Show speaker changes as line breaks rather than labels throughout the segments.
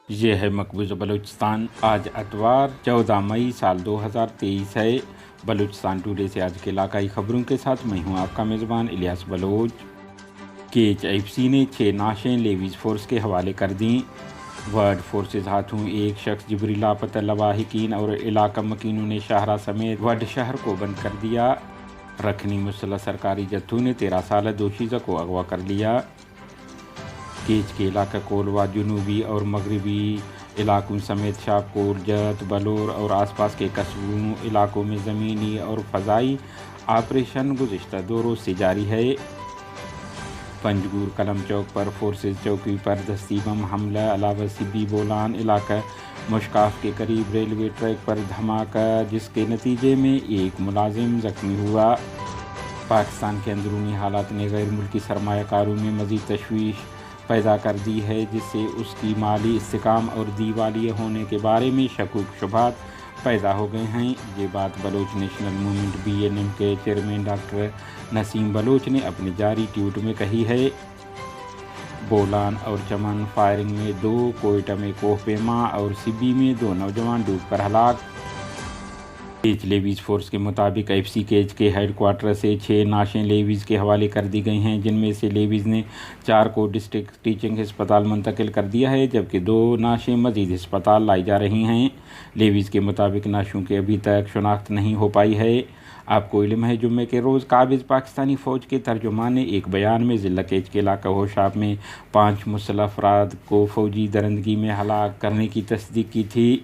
یہ ہے مقبوضہ بلوچستان۔ آج اتوار 14 مئی سال 2023 ہے۔ بلوچستان ٹوڈے سے آج کے علاقائی خبروں کے ساتھ میں ہوں آپ کا میزبان الیاس بلوچ۔ KHIFC نے 6 نعشیں لیویز فورس کے حوالے کر دیں۔ ورلڈ فورسز ہاتھوں ایک شخص جبری لاپتہ لواحقین اور علاقہ مکینوں نے شاہراہ سمیت وڈ شہر کو بند کر دیا۔ رکھنی مسلح سرکاری جتھوں نے 13 سالہ دوشیزہ کو اغوا کر لیا۔ کیچ کے علاقہ کولوا جنوبی اور مغربی علاقوں سمیت شاپکول، جت، بلور اور آس پاس کے قصبوں علاقوں میں زمینی اور فضائی آپریشن گزشتہ 2 روز سے جاری ہے۔ پنجگور کلم چوک پر فورسز چوکی پر دستی بم حملہ، علاوہ سبی بولان علاقہ مشکاف کے قریب ریلوے ٹریک پر دھماکہ جس کے نتیجے میں ایک ملازم زخمی ہوا۔ پاکستان کے اندرونی حالات نے غیر ملکی سرمایہ کاروں میں مزید تشویش پیدا کر دی ہے، جس سے اس کی مالی استحکام اور دیوالیہ ہونے کے بارے میں شک و شبہات پیدا ہو گئے ہیں۔ یہ بات بلوچ نیشنل موومنٹ BNM کے چیئرمین ڈاکٹر نسیم بلوچ نے اپنے جاری ٹویٹ میں کہی ہے۔ بولان اور چمن فائرنگ میں 2، کوئٹہ میں کوہ پیما اور سبی میں 2 نوجوان ڈوب کر ہلاک۔ کیچ لیویز فورس کے مطابق FC کیچ کے ہیڈ کوارٹر سے 6 نعشیں لیویز کے حوالے کر دی گئی ہیں، جن میں سے لیویز نے 4 کو ڈسٹرکٹ ٹیچنگ ہسپتال منتقل کر دیا ہے، جبکہ 2 نعشیں مزید ہسپتال لائی جا رہی ہیں۔ لیویز کے مطابق نعشوں کی ابھی تک شناخت نہیں ہو پائی ہے۔ آپ کو علم ہے جمعے کے روز قابض پاکستانی فوج کے ترجمان نے ایک بیان میں ضلع کیچ کے علاقہ ہوشاب میں 5 مسلح افراد کو فوجی درندگی میں ہلاک کرنے کی تصدیق کی تھی۔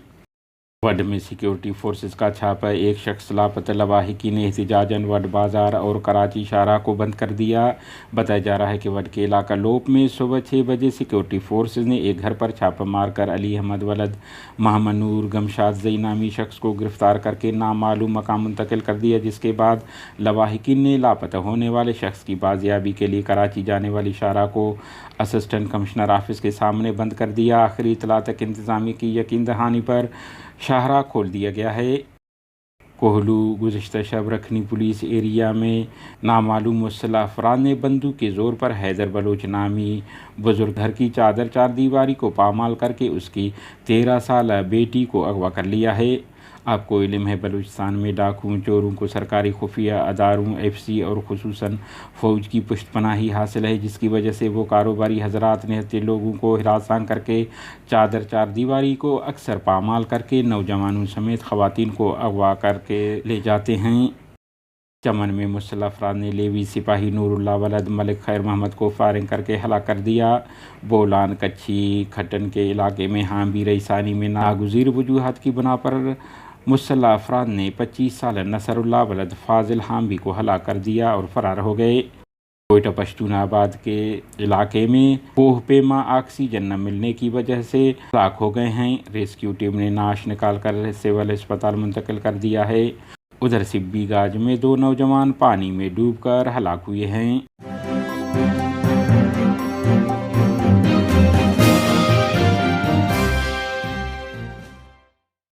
وڈ میں سیکیورٹی فورسز کا چھاپہ، ایک شخص لاپتہ لواحقین نے احتجاجاً وڈ بازار اور کراچی شاہراہ کو بند کر دیا۔ بتایا جا رہا ہے کہ وڈ کے علاقہ لوپ میں صبح 6 بجے سیکیورٹی فورسز نے ایک گھر پر چھاپہ مار کر علی احمد ولد محمد نور گمشاد زئی نامی شخص کو گرفتار کر کے نامعلوم مقام منتقل کر دیا، جس کے بعد لواحقین نے لاپتہ ہونے والے شخص کی بازیابی کے لیے کراچی جانے والی شاہراہ کو اسسٹنٹ کمشنر آفس کے سامنے بند کر دیا۔ آخری اطلاع تک انتظامیہ کی یقین دہانی پر شاہراہ کھول دیا گیا ہے۔ کوہلو گزشتہ شب رکھنی پولیس ایریا میں نامعلوم مسلح افراد نے بندوق کے زور پر حیدر بلوچ نامی بزرگ گھر کی چار دیواری کو پامال کر کے اس کی 13 سالہ بیٹی کو اغوا کر لیا ہے۔ آپ کو علم ہے بلوچستان میں ڈاکوؤں، چوروں کو سرکاری خفیہ اداروں FC اور خصوصاً فوج کی پشت پناہی حاصل ہے، جس کی وجہ سے وہ کاروباری حضرات نہتے لوگوں کو ہراساں کر کے چار دیواری کو اکثر پامال کر کے نوجوانوں سمیت خواتین کو اغوا کر کے لے جاتے ہیں۔ چمن میں مسلح افراد نے لیوی سپاہی نور اللہ ولد ملک خیر محمد کو فائرنگ کر کے ہلاک کر دیا۔ بولان کچھی کھٹن کے علاقے میں حامبی ریسانی میں ناگزیر وجوہات کی بنا پر مسلح افراد نے 25 سالہ نصر اللہ ولد فاضل حامبی کو ہلاک کر دیا اور فرار ہو گئے۔ کوئٹہ پشتون آباد کے علاقے میں کوہ پیما آکسیجن نہ ملنے کی وجہ سے ہلاک ہو گئے ہیں۔ ریسکیو ٹیم نے نعش نکال کر سول ہسپتال منتقل کر دیا ہے۔ ادھر سبی گاج میں 2 نوجوان پانی میں ڈوب کر ہلاک ہوئے ہیں۔